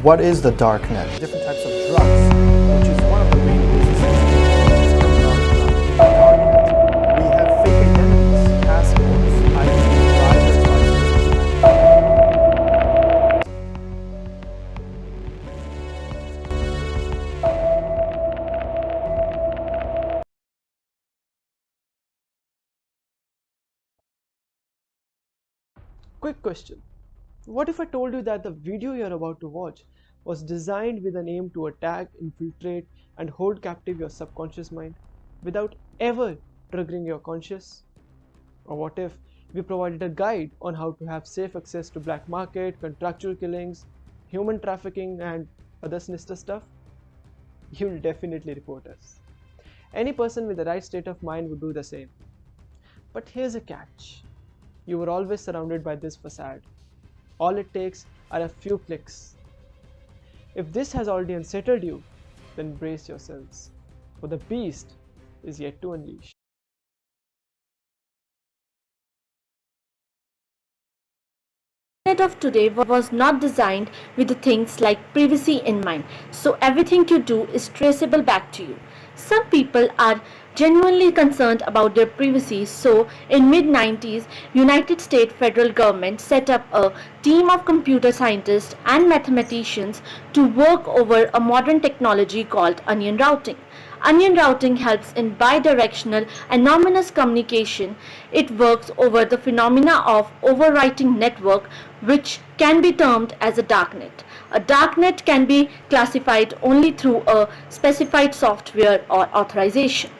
What is the dark net? Different types of drugs, which is one of the main reasons we have fake identities, passports, ID, driver's licenses. Quick question. What if I told you that the video you're about to watch was designed with an aim to attack, infiltrate, and hold captive your subconscious mind without ever triggering your conscious? Or what if we provided a guide on how to have safe access to black market, contractual killings, human trafficking, and other sinister stuff? You'll definitely report us. Any person with the right state of mind would do the same. But here's a catch. You were always surrounded by this facade. All it takes are a few clicks. If this has already unsettled you, then brace yourselves, for the beast is yet to unleash. The internet of today was not designed with the things like privacy in mind, so everything you do is traceable back to you. Some people are genuinely concerned about their privacy, so in mid-90s, United States federal government set up a team of computer scientists and mathematicians to work over a modern technology called onion routing. Onion routing helps in bidirectional anonymous communication. It works over the phenomena of overwriting network, which can be termed as a darknet. A darknet can be classified only through a specified software or authorization.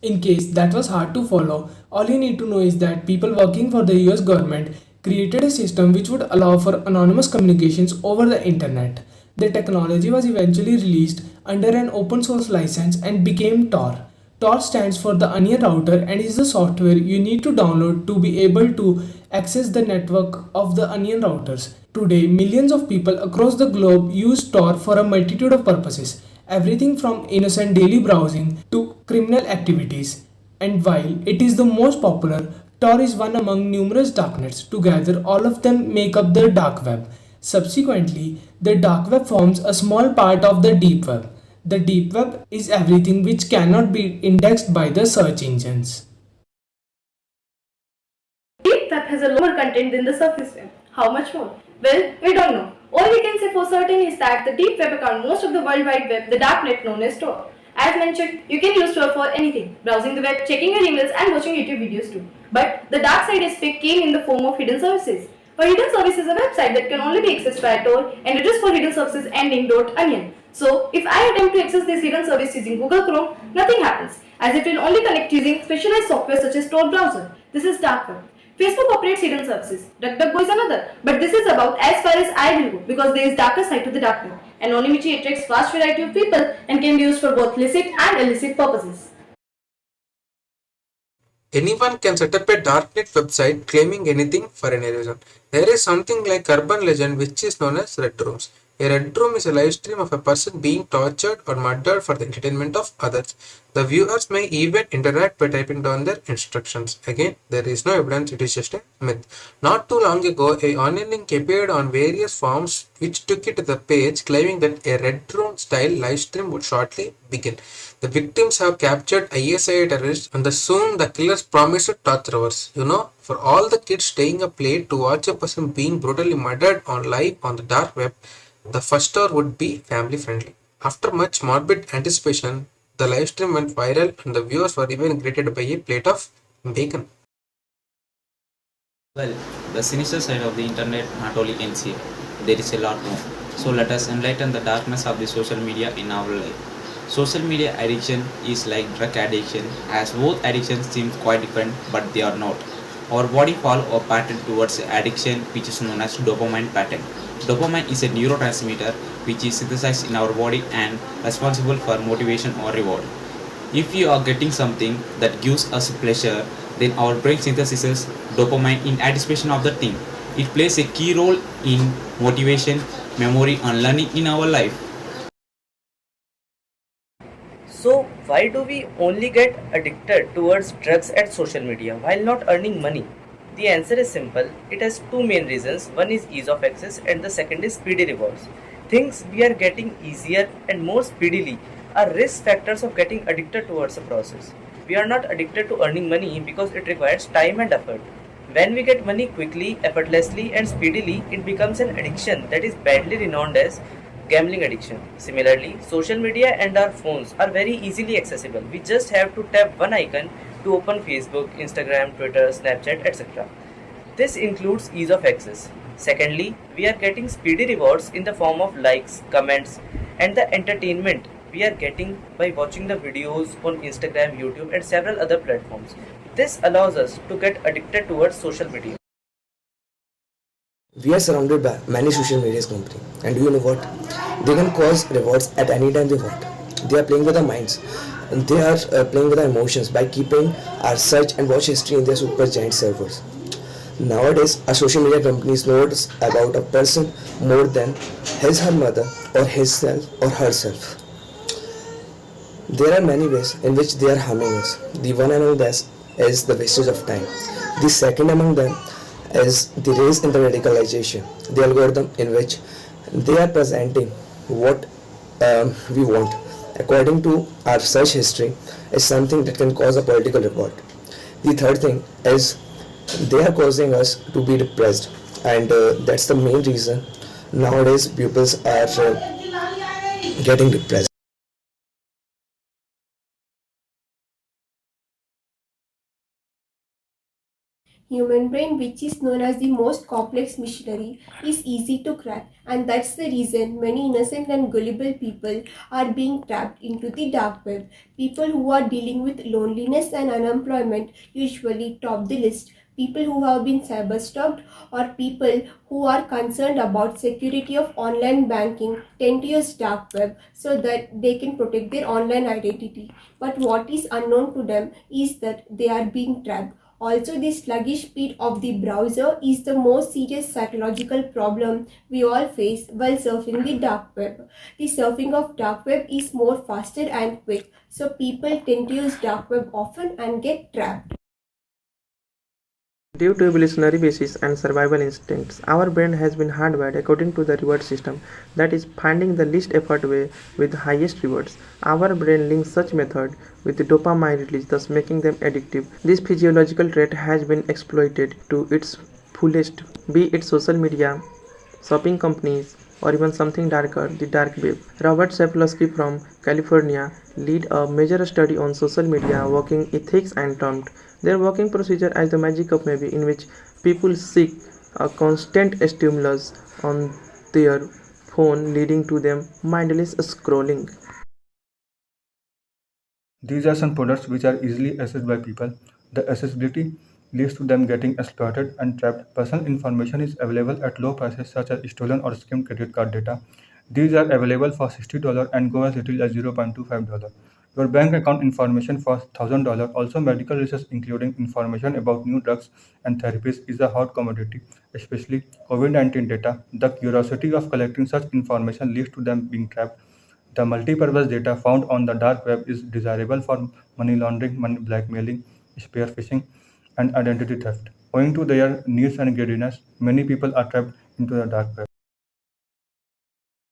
In case that was hard to follow, all you need to know is that people working for the US government created a system which would allow for anonymous communications over the internet. The technology was eventually released under an open source license and became Tor. Tor stands for the Onion Router and is the software you need to download to be able to access the network of the Onion routers. Today, millions of people across the globe use Tor for a multitude of purposes, everything from innocent daily browsing to criminal activities. And while it is the most popular, Tor is one among numerous darknets. Together, all of them make up the dark web. Subsequently, the dark web forms a small part of the deep web. The deep web is everything which cannot be indexed by the search engines. Deep web has a lower content than the surface web. How much more? Well, we don't know. All we can say for certain is that the deep web account most of the World Wide Web, the darknet known as Tor. As mentioned, you can use Tor for anything, browsing the web, checking your emails and watching YouTube videos too. But the dark side aspect came in the form of hidden services. A hidden service is a website that can only be accessed by a Tor and it is for hidden services ending .onion. So, if I attempt to access this hidden service using Google Chrome, nothing happens, as it will only connect using specialized software such as Tor browser. This is dark web. Facebook operates hidden services. DuckDuckGo is another. But this is about as far as I will go because there is darker side to the dark web. Anonymity attracts vast variety of people and can be used for both licit and illicit purposes. Anyone can set up a darknet website claiming anything for any reason. There is something like urban legend which is known as red rooms. A red room is a live stream of a person being tortured or murdered for the entertainment of others. The viewers may even interact by typing down their instructions. Again, there is no evidence, it is just a myth. Not too long ago, a onion link appeared on various forums which took it to the page claiming that a red room style live stream would shortly begin. The victims have captured ISI terrorists and soon the killers promised to torture others. For all the kids staying up late to watch a person being brutally murdered on live on the dark web, the first hour would be family friendly. After much morbid anticipation, the live stream went viral and the viewers were even greeted by a plate of bacon. Well, the sinister side of the internet not only ends here, there is a lot more. So let us enlighten the darkness of the social media in our life. Social media addiction is like drug addiction, as both addictions seem quite different, but they are not. Our body follows a pattern towards addiction which is known as dopamine pattern. Dopamine is a neurotransmitter which is synthesized in our body and responsible for motivation or reward. If you are getting something that gives us pleasure, then our brain synthesizes dopamine in anticipation of the thing. It plays a key role in motivation, memory and learning in our life. So why do we only get addicted towards drugs and social media while not earning money? The answer is simple. It has two main reasons. One is ease of access and the second is speedy rewards. Things we are getting easier and more speedily are risk factors of getting addicted towards a process. We are not addicted to earning money because it requires time and effort. When we get money quickly, effortlessly, and speedily, it becomes an addiction that is badly renowned as gambling addiction. Similarly, social media and our phones are very easily accessible. We just have to tap one icon to open Facebook, Instagram, Twitter, Snapchat, etc. This includes ease of access. Secondly, we are getting speedy rewards in the form of likes, comments, and the entertainment we are getting by watching the videos on Instagram, YouTube, and several other platforms. This allows us to get addicted towards social media. We are surrounded by many social media companies, and do you know what? They can cause rewards at any time they want. They are playing with our minds, and they are playing with our emotions by keeping our search and watch history in their super giant servers. Nowadays, a social media companies knows about a person more than his, her mother, or his self or herself. There are many ways in which they are harming us. The one among them is the wastage of time. The second among them is the race in the radicalization, the algorithm in which they are presenting what we want according to our search history is something that can cause a political revolt. The third thing is they are causing us to be depressed, and that's the main reason nowadays pupils are getting depressed. Human brain, which is known as the most complex machinery, is easy to crack, and that's the reason many innocent and gullible people are being trapped into the dark web. People who are dealing with loneliness and unemployment usually top the list. People who have been cyber stalked or people who are concerned about security of online banking tend to use dark web so that they can protect their online identity. But what is unknown to them is that they are being trapped. Also, the sluggish speed of the browser is the most serious psychological problem we all face while surfing the dark web. The surfing of dark web is more faster and quick, so people tend to use dark web often and get trapped. Due to evolutionary basis and survival instincts, our brain has been hardwired according to the reward system, that is, finding the least effort way with the highest rewards. Our brain links such method with the dopamine release, thus making them addictive. This physiological trait has been exploited to its fullest, be it social media, shopping companies, or even something darker, the dark web. Robert Sapolsky from California led a major study on social media working ethics and termed their working procedure as the magic of maybe, in which people seek a constant stimulus on their phone, leading to them mindless scrolling. These are some products which are easily accessed by people. The accessibility leads to them getting exploited and trapped. Personal information is available at low prices such as stolen or skimmed credit card data. These are available for $60 and go as little as $0.25. Your bank account information for $1,000. Also, medical research including information about new drugs and therapies is a hot commodity, especially COVID-19 data. The curiosity of collecting such information leads to them being trapped. The multi-purpose data found on the dark web is desirable for money laundering, money blackmailing, spear phishing, and identity theft. Owing to their needs and greediness, many people are trapped into the dark web.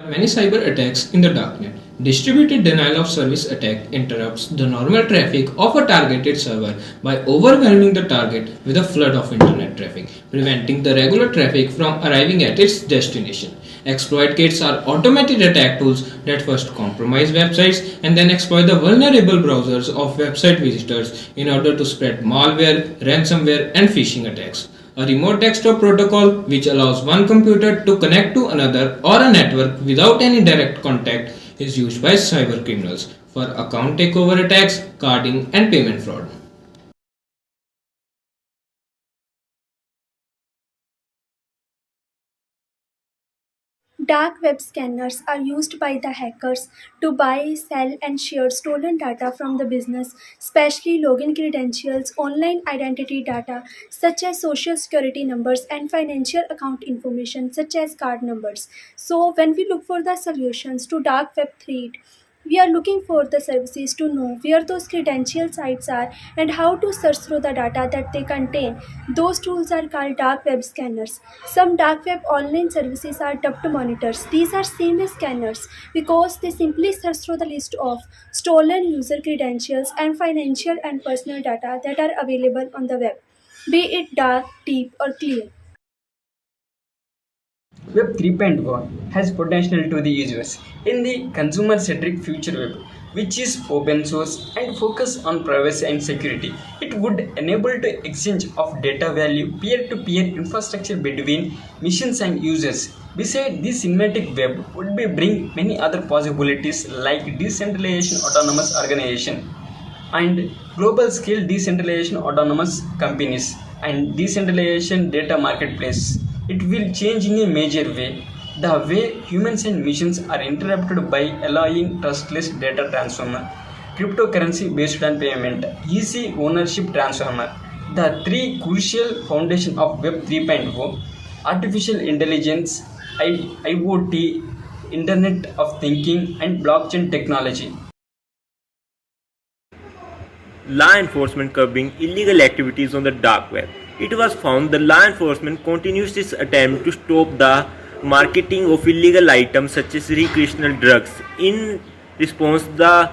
Many cyber attacks in the darknet. Distributed denial of service attack interrupts the normal traffic of a targeted server by overwhelming the target with a flood of internet traffic, preventing the regular traffic from arriving at its destination. Exploit kits are automated attack tools that first compromise websites and then exploit the vulnerable browsers of website visitors in order to spread malware, ransomware, and phishing attacks. A remote desktop protocol, which allows one computer to connect to another or a network without any direct contact, is used by cyber criminals for account takeover attacks, carding, and payment fraud. Dark web scanners are used by the hackers to buy, sell, and share stolen data from the business, especially login credentials, online identity data such as social security numbers, and financial account information such as card numbers. So, when we look for the solutions to dark web threat, We are looking for the services to know where those credential sites are and how to search through the data that they contain. Those tools are called dark web scanners. Some dark web online services are dubbed monitors. These are same as scanners because they simply search through the list of stolen user credentials and financial and personal data that are available on the web, be it dark, deep, or clear. Web 3.1 has potential to the users in the consumer-centric future web, which is open source and focus on privacy and security. It would enable the exchange of data value peer-to-peer infrastructure between machines and users. Besides, this cinematic web would be bring many other possibilities like decentralization autonomous organization and global scale decentralization autonomous companies and decentralization data marketplace. It will change in a major way the way humans and machines are interrupted by allowing trustless data transfer, cryptocurrency based on payment, easy ownership transfer. The three crucial foundation of Web 3.0: artificial intelligence, IoT, Internet of Thinking, and blockchain technology. Law enforcement curbing illegal activities on the dark web. It was found that law enforcement continues its attempt to stop the marketing of illegal items such as recreational drugs. In response, the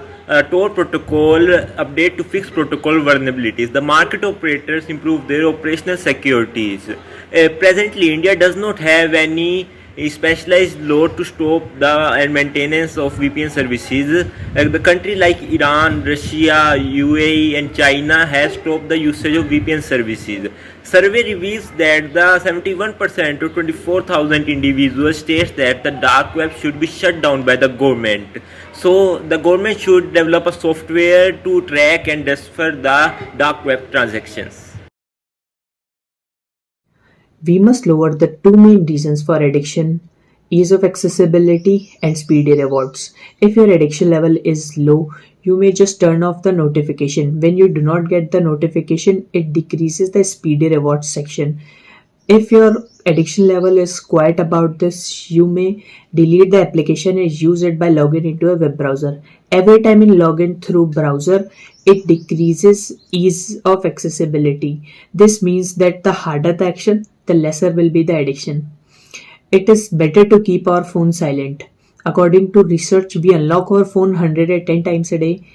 Tor protocol update to fix protocol vulnerabilities. The market operators improve their operational securities. Presently, India does not have any specialized law to stop the and maintenance of VPN services. The country like Iran, Russia, UAE and China has stopped the usage of VPN services. Survey reveals that the 71% of 24,000 individuals states that the dark web should be shut down by the government. So the government should develop a software to track and decipher the dark web transactions. We must lower the two main reasons for addiction: ease of accessibility and speedy rewards. If your addiction level is low, you may just turn off the notification. When you do not get the notification, it decreases the speedy rewards section. If your addiction level is quiet about this, you may delete the application and use it by logging into a web browser. Every time you log in through browser, it decreases ease of accessibility. This means that the harder the action, the lesser will be the addiction. It is better to keep our phone silent. According to research, we unlock our phone 110 times a day.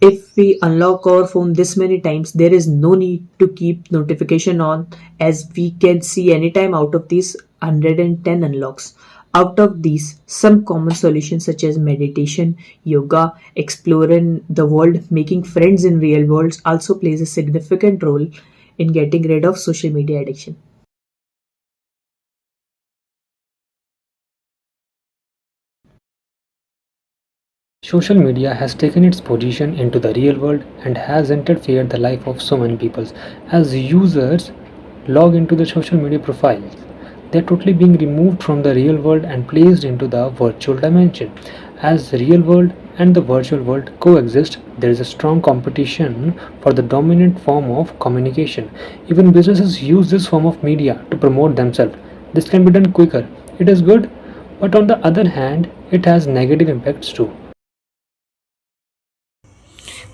If we unlock our phone this many times, there is no need to keep notification on, as we can see anytime out of these 110 unlocks. Out of these, some common solutions such as meditation, yoga, exploring the world, making friends in real worlds also plays a significant role in getting rid of social media addiction. Social media has taken its position into the real world and has interfered the life of so many people. As users log into the social media profiles, they are totally being removed from the real world and placed into the virtual dimension. As the real world and the virtual world coexist, there is a strong competition for the dominant form of communication. Even businesses use this form of media to promote themselves. This can be done quicker. It is good, but on the other hand, it has negative impacts too.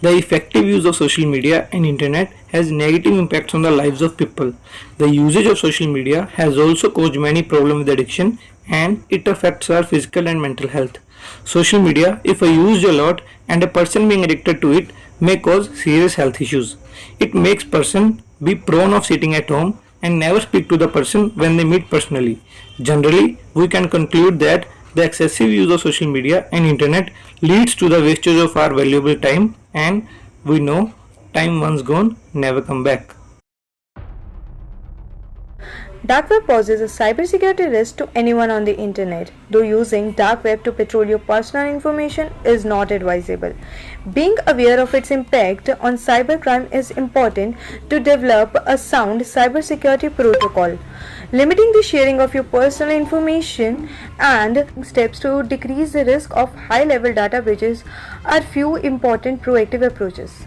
The effective use of social media and internet has negative impacts on the lives of people. The usage of social media has also caused many problems with addiction, and it affects our physical and mental health. Social media, if used a lot and a person being addicted to it, may cause serious health issues. It makes person be prone of sitting at home and never speak to the person when they meet personally. Generally, we can conclude that the excessive use of social media and internet leads to the wastage of our valuable time, and we know time once gone never come back. Dark web poses a cybersecurity risk to anyone on the internet, though using dark web to patrol your personal information is not advisable. Being aware of its impact on cybercrime is important to develop a sound cybersecurity protocol. Limiting the sharing of your personal information and steps to decrease the risk of high-level data breaches are few important proactive approaches.